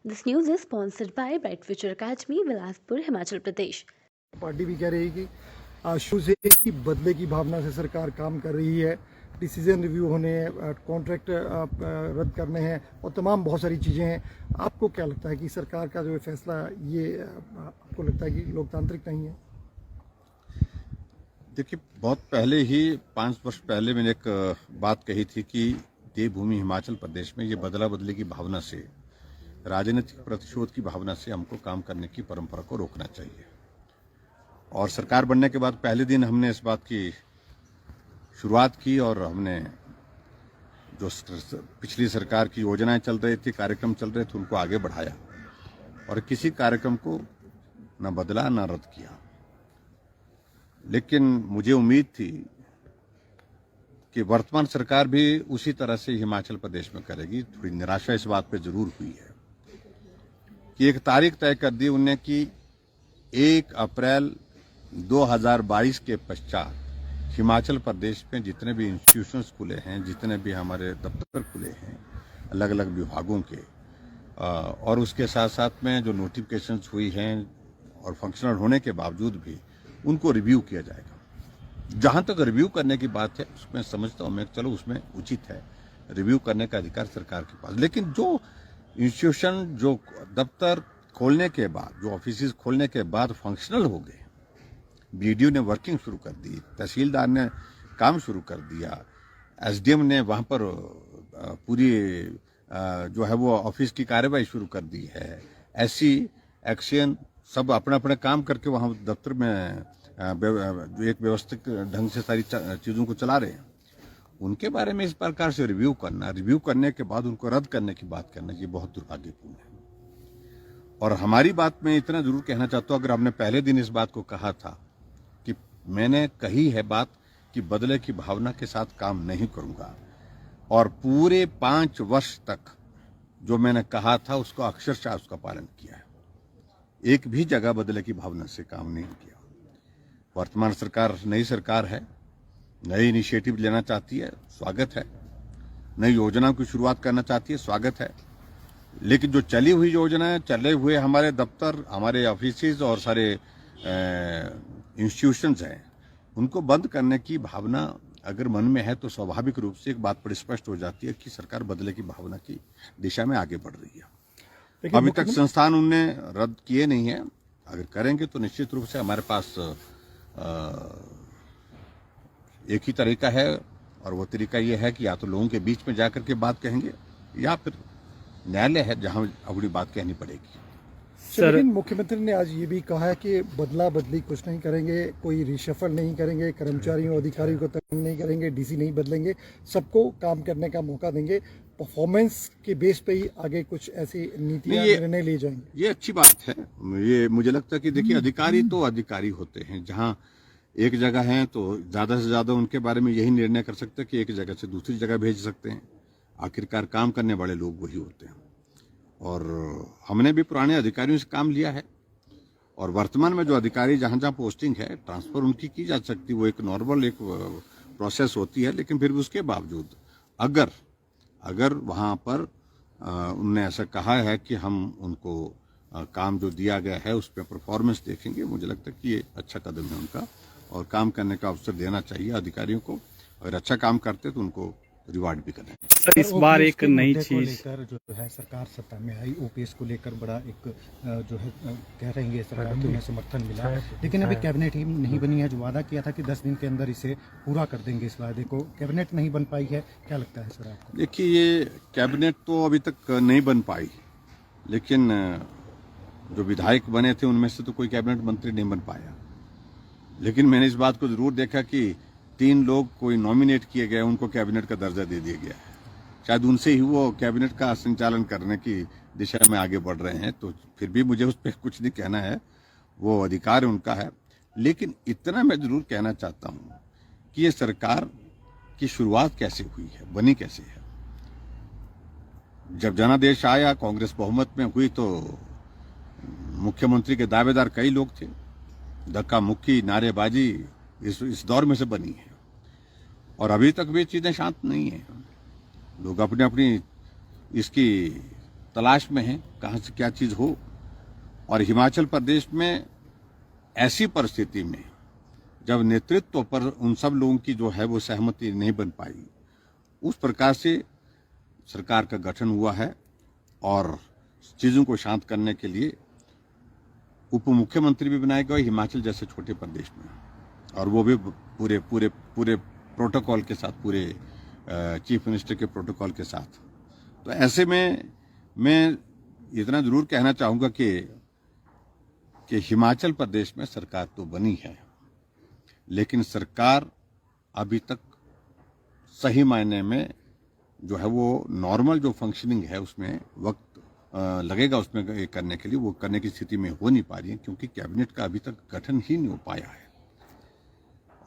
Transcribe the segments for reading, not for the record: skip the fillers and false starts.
This news is sponsored by Bright Future Academy, Bilaspur, Himachal Pradesh. Party भी कह रही है कि शुरू से ही बदले की भावना से सरकार काम कर रही है। डिसीजन रिव्यू होने हैं, कॉन्ट्रैक्ट रद्द करने हैं और तमाम बहुत सारी चीज़ें हैं। आपको क्या लगता है कि सरकार का जो फैसला ये आपको लगता है कि लोकतांत्रिक नहीं है? देखिए, बहुत पहले ही 5 वर्ष पहले मैंने एक बात कही थी कि देवभूमि हिमाचल प्रदेश में ये बदला बदली की भावना से, राजनीतिक प्रतिशोध की भावना से हमको काम करने की परंपरा को रोकना चाहिए। और सरकार बनने के बाद पहले दिन हमने इस बात की शुरुआत की और हमने जो पिछली सरकार की योजनाएं चल रही थी, कार्यक्रम चल रहे थे, उनको आगे बढ़ाया और किसी कार्यक्रम को न बदला न रद्द किया। लेकिन मुझे उम्मीद थी कि वर्तमान सरकार भी उसी तरह से हिमाचल प्रदेश में करेगी। थोड़ी निराशा इस बात पे जरूर हुई है कि एक तारीख तय कर दी उन्होंने कि 1 अप्रैल 2022 के पश्चात हिमाचल प्रदेश में जितने भी इंस्टीट्यूशंस खुले हैं, जितने भी हमारे दफ्तर खुले हैं अलग अलग विभागों के, और उसके साथ साथ में जो नोटिफिकेशंस हुई हैं और फंक्शनल होने के बावजूद भी उनको रिव्यू किया जाएगा। जहां तक रिव्यू करने की बात है उसमें समझता हूं मैं, चलो उसमें उचित है, रिव्यू करने का अधिकार सरकार के पास। लेकिन जो इंस्टीट्यूशन, जो दफ्तर खोलने के बाद, जो ऑफिस खोलने के बाद फंक्शनल हो गए, बीडीओ ने वर्किंग शुरू कर दी, तहसीलदार ने काम शुरू कर दिया, एसडीएम ने वहां पर पूरी जो है वो ऑफिस की कार्रवाई शुरू कर दी है, एससी एक्शन सब अपना अपना काम करके वहां दफ्तर में जो एक व्यवस्थित ढंग से सारी चीजों को चला रहे हैं, उनके बारे में इस प्रकार से रिव्यू करना, रिव्यू करने के बाद उनको रद्द करने की बात करना, ये बहुत दुर्भाग्यपूर्ण है। और हमारी बात में इतना जरूर कहना चाहता हूं, अगर हमने पहले दिन इस बात को कहा था कि मैंने कही है बात कि बदले की भावना के साथ काम नहीं करूंगा, और पूरे 5 वर्ष तक जो मैंने कहा था उसको अक्षरशः उसका पालन किया है। एक भी जगह बदले की भावना से काम नहीं किया। वर्तमान सरकार नई सरकार है, नई इनिशिएटिव लेना चाहती है, स्वागत है। नई योजनाओं की शुरुआत करना चाहती है, स्वागत है। लेकिन जो चली हुई योजनाएं, चले हुए हमारे दफ्तर, हमारे ऑफिसेज और सारे इंस्टीट्यूशंस हैं, उनको बंद करने की भावना अगर मन में है तो स्वाभाविक रूप से एक बात बड़ी स्पष्ट हो जाती है कि सरकार बदले की भावना की दिशा में आगे बढ़ रही है। अभी तक संस्थान उनने रद्द किए नहीं है, अगर करेंगे तो निश्चित रूप से हमारे पास एक ही तरीका है, और वो तरीका ये है कि या तो लोगों के बीच में जाकर के बात कहेंगे या फिर न्यायालय है जहां अपनी बात कहनी पड़ेगी। लेकिन मुख्यमंत्री ने आज ये भी कहा है कि बदला बदली कुछ नहीं करेंगे, कोई रिशफल नहीं करेंगे, कर्मचारियों अधिकारियों को तंग नहीं करेंगे, डीसी नहीं बदलेंगे, सबको काम करने का मौका देंगे, परफॉर्मेंस के बेस पे ही आगे कुछ ऐसी नीतियां निर्णय ले जाएंगे। ये अच्छी बात है। ये मुझे लगता है कि देखिए, अधिकारी तो अधिकारी होते हैं, जहां एक जगह है तो ज्यादा से ज्यादा उनके बारे में यही निर्णय कर सकते हैं कि एक जगह से दूसरी जगह भेज सकते हैं। आखिरकार काम करने वाले लोग वही होते हैं, और हमने भी पुराने अधिकारियों से काम लिया है, और वर्तमान में जो अधिकारी जहां जहां पोस्टिंग है, ट्रांसफर उनकी की जा सकती है, वो एक नॉर्मल एक प्रोसेस होती है। लेकिन फिर भी उसके बावजूद अगर वहां पर उनने ऐसा कहा है कि हम उनको काम जो दिया गया है उस पर परफॉर्मेंस देखेंगे, मुझे लगता है कि ये अच्छा कदम है उनका, और काम करने का अवसर देना चाहिए अधिकारियों को। अगर अच्छा काम करते तो उनको रिवार्ड भी करें। सर, इस बार एक नई चीज लेकर जो है सरकार सत्ता में आई, ओपीएस को लेकर बड़ा एक जो है कह रहे हैं सरकार को समर्थन मिला, लेकिन अभी कैबिनेट ही नहीं बनी है। जो वादा किया था कि 10 दिन के अंदर इसे पूरा कर देंगे, इस वादे को, कैबिनेट नहीं बन पाई है, क्या लगता है सर आपको? देखिए, ये कैबिनेट तो अभी तक नहीं बन पाई, लेकिन जो विधायक बने थे उनमें से तो कोई कैबिनेट मंत्री नहीं बन पाया। लेकिन मैंने इस बात को जरूर देखा कि 3 लोग कोई नॉमिनेट किए गए, उनको कैबिनेट का दर्जा दे दिया गया है। शायद उनसे ही वो कैबिनेट का संचालन करने की दिशा में आगे बढ़ रहे हैं, तो फिर भी मुझे उस पर कुछ नहीं कहना है, वो अधिकार उनका है। लेकिन इतना मैं जरूर कहना चाहता हूं कि ये सरकार की शुरुआत कैसे हुई है, बनी कैसे है। जब जनादेश आया, कांग्रेस बहुमत में हुई, तो मुख्यमंत्री के दावेदार कई लोग थे। धक्का मुक्की, नारेबाजी इस दौर में से बनी है, और अभी तक भी चीजें शांत नहीं है। लोग अपनी अपनी इसकी तलाश में हैं कहाँ से क्या चीज हो। और हिमाचल प्रदेश में ऐसी परिस्थिति में जब नेतृत्व पर उन सब लोगों की जो है वो सहमति नहीं बन पाई, उस प्रकार से सरकार का गठन हुआ है और चीजों को शांत करने के लिए उप मुख्यमंत्री भी बनाए गए हिमाचल जैसे छोटे प्रदेश में, और वो भी पूरे पूरे पूरे प्रोटोकॉल के साथ, पूरे चीफ मिनिस्टर के प्रोटोकॉल के साथ। तो ऐसे में मैं इतना जरूर कहना चाहूंगा कि हिमाचल प्रदेश में सरकार तो बनी है, लेकिन सरकार अभी तक सही मायने में जो है वो नॉर्मल जो फंक्शनिंग है उसमें वक्त लगेगा उसमें करने के लिए, वो करने की स्थिति में हो नहीं पा रही है, क्योंकि कैबिनेट का अभी तक गठन ही नहीं हो पाया है।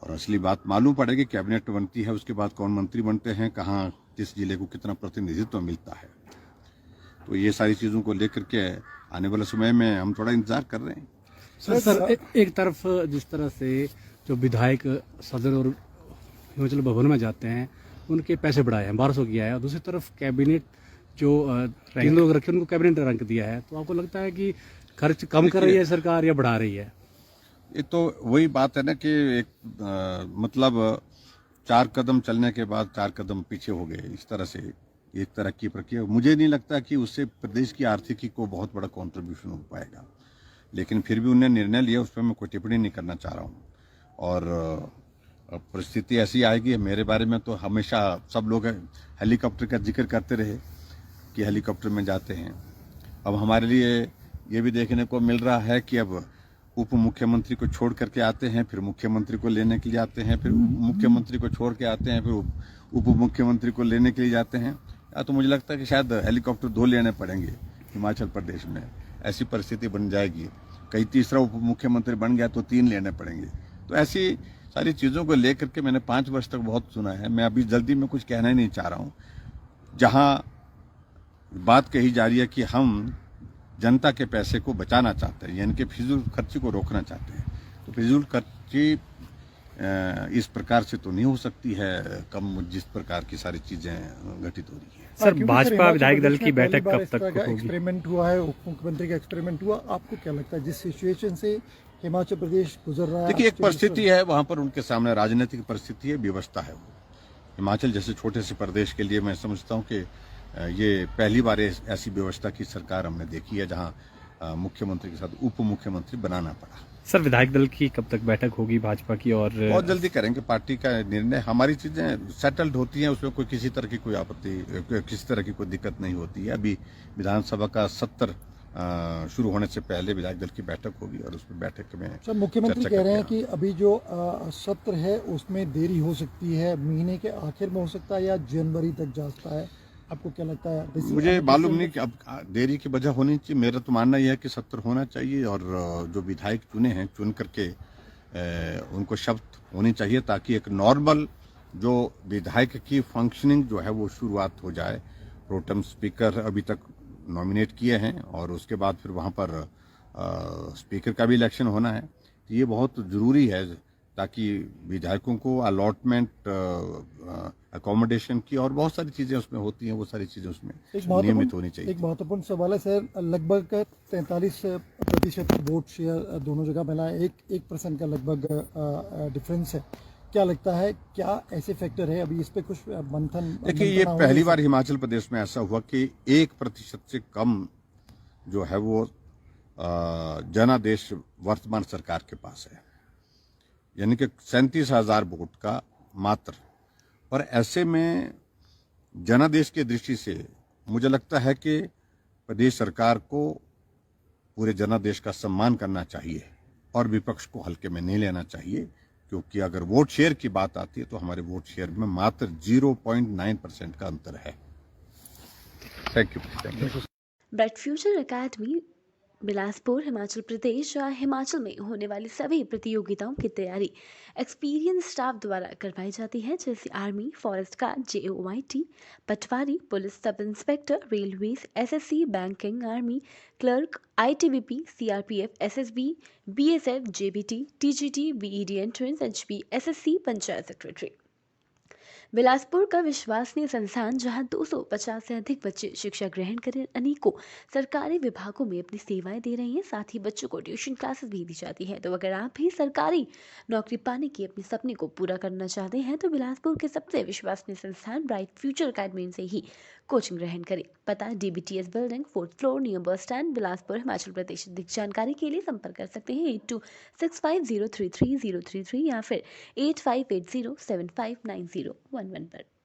और असली बात मालूम पड़ेगी, कैबिनेट बनती है उसके बाद कौन मंत्री बनते हैं, कहाँ किस जिले को कितना प्रतिनिधित्व मिलता है। तो ये सारी चीजों को लेकर के आने वाले समय में हम थोड़ा इंतजार कर रहे हैं। सर एक तरफ जिस तरह से जो विधायक सदन और हिमाचल भवन में जाते हैं उनके पैसे बढ़ाए हैं, 1200 किया है, और दूसरी तरफ कैबिनेट जो 3 लोग रखे उनको कैबिनेट रैंक दिया है। तो आपको लगता है कि खर्च कम कर रही है सरकार या बढ़ा रही है? ये तो वही बात है ना कि एक मतलब 4 कदम चलने के बाद 4 कदम पीछे हो गए, इस तरह से एक तरह की प्रक्रिया। मुझे नहीं लगता कि उससे प्रदेश की आर्थिकी को बहुत बड़ा कंट्रीब्यूशन हो पाएगा, लेकिन फिर भी उन्होंने निर्णय लिया, उस पर मैं कोई टिप्पणी नहीं करना चाह रहा हूँ। और परिस्थिति ऐसी आएगी, मेरे बारे में तो हमेशा सब लोग हेलीकॉप्टर का जिक्र करते रहे कि हेलीकॉप्टर में जाते हैं। अब हमारे लिए ये भी देखने को मिल रहा है कि अब उप मुख्यमंत्री को छोड़ करके आते हैं, फिर मुख्यमंत्री को लेने के लिए आते हैं, फिर मुख्यमंत्री को छोड़ के आते हैं, फिर उप मुख्यमंत्री को लेने के लिए जाते हैं। या तो मुझे लगता है कि शायद हेलीकॉप्टर 2 लेने पड़ेंगे हिमाचल प्रदेश में, ऐसी परिस्थिति बन जाएगी। कहीं तीसरा उप मुख्यमंत्री बन गया तो 3 लेने पड़ेंगे। तो ऐसी सारी चीजों को लेकर के मैंने 5 वर्ष तक बहुत सुना है। मैं अभी जल्दी में कुछ कहना ही नहीं चाह रहा हूँ। जहां बात कही जा रही है कि हम जनता के पैसे को बचाना चाहते हैं, यानी कि फिजूल खर्ची को रोकना चाहते हैं, तो फिजूल खर्ची इस प्रकार से तो नहीं हो सकती है कम, जिस प्रकार की सारी चीजें घटित हो रही है। सर भाजपा विधायक दल की बैठक कब तक होगी? एक्सपेरिमेंट हुआ है, उप मुख्यमंत्री का एक्सपेरिमेंट हुआ, आपको क्या लगता है जिस सिचुएशन से हिमाचल प्रदेश गुजर रहा है? देखिए, एक परिस्थिति है वहां पर, उनके सामने राजनीतिक परिस्थिति है, व्यवस्था है। वो हिमाचल जैसे छोटे से प्रदेश के लिए मैं समझता हूँ कि ये पहली बार ऐसी व्यवस्था की सरकार हमने देखी है जहां मुख्यमंत्री के साथ उप मुख्यमंत्री बनाना पड़ा। सर विधायक दल की कब तक बैठक होगी भाजपा की? और बहुत जल्दी करेंगे, पार्टी का निर्णय, हमारी चीजें सेटल्ड होती हैं, उसमें कोई किसी तरह की कोई आपत्ति, किसी तरह की कोई दिक्कत नहीं होती है। अभी विधानसभा का सत्र शुरू होने से पहले विधायक दल की बैठक होगी और उसमें बैठक में सर मुख्यमंत्री कह रहे हैं कि अभी जो सत्र है उसमें देरी हो सकती है, महीने के आखिर में हो सकता है या जनवरी तक जा सकता है। आपको क्या लगता है? मुझे मालूम नहीं कि अब देरी की वजह होनी चाहिए। मेरा तो मानना यह है कि सत्र होना चाहिए और जो विधायक चुने हैं चुन करके उनको शपथ होनी चाहिए, ताकि एक नॉर्मल जो विधायक की फंक्शनिंग जो है वो शुरुआत हो जाए। प्रोटेम स्पीकर अभी तक नॉमिनेट किए हैं और उसके बाद फिर वहाँ पर स्पीकर का भी इलेक्शन होना है। तो ये बहुत ज़रूरी है ताकि विधायकों को अलॉटमेंट, अकोमोडेशन की और बहुत सारी चीज़ें उसमें होती हैं, वो सारी चीज़ें उसमें नियमित होनी चाहिए। एक महत्वपूर्ण सवाल है सर, लगभग 43% वोट शेयर दोनों जगह मिला है, 1% का लगभग डिफरेंस है। क्या लगता है, क्या ऐसे फैक्टर है? अभी इस पे कुछ मंथन? देखिए, ये पहली बार हिमाचल प्रदेश में ऐसा हुआ कि 1% से कम जो है वो जनादेश वर्तमान सरकार के पास है, यानी कि 37,000 वोट का मात्र। और ऐसे में जनादेश की दृष्टि से मुझे लगता है कि प्रदेश सरकार को पूरे जनादेश का सम्मान करना चाहिए और विपक्ष को हल्के में नहीं लेना चाहिए, क्योंकि अगर वोट शेयर की बात आती है तो हमारे वोट शेयर में मात्र 0.9% का अंतर है। Thank you. Bright future academy Bilaspur Himachal Pradesh Himachal में होने वाली सभी प्रतियोगिताओं की तैयारी एक्सपीरियंस स्टाफ द्वारा करवाई जाती है, जैसे army, forest guard, JOIT, patwari, police sub inspector, railways, SSC, banking, army clerk, ITBP, CRPF, SSB, BSF, JBT, TGT, BED entrance, HP, SSC, panchayat secretary. Bilaspur का विश्वसनीय संस्थान जहां 250 से अधिक बच्चे शिक्षा ग्रहण कर अनेकों सरकारी विभागों में अपनी सेवाएं दे रहे हैं। साथ ही बच्चों को ट्यूशन क्लासेस भी दी जाती है। तो अगर आप भी सरकारी नौकरी पाने की अपने सपने को पूरा करना चाहते हैं तो बिलासपुर के सबसे विश्वसनीय संस्थान ब्राइट फ्यूचर अकेडमी से ही कोचिंग ग्रहण करें। पता DBTS building 4th floor near bus stand Bilaspur Himachal Pradesh. अधिक जानकारी के लिए संपर्क कर सकते हैं 8265033033 या फिर 8580759011 पर।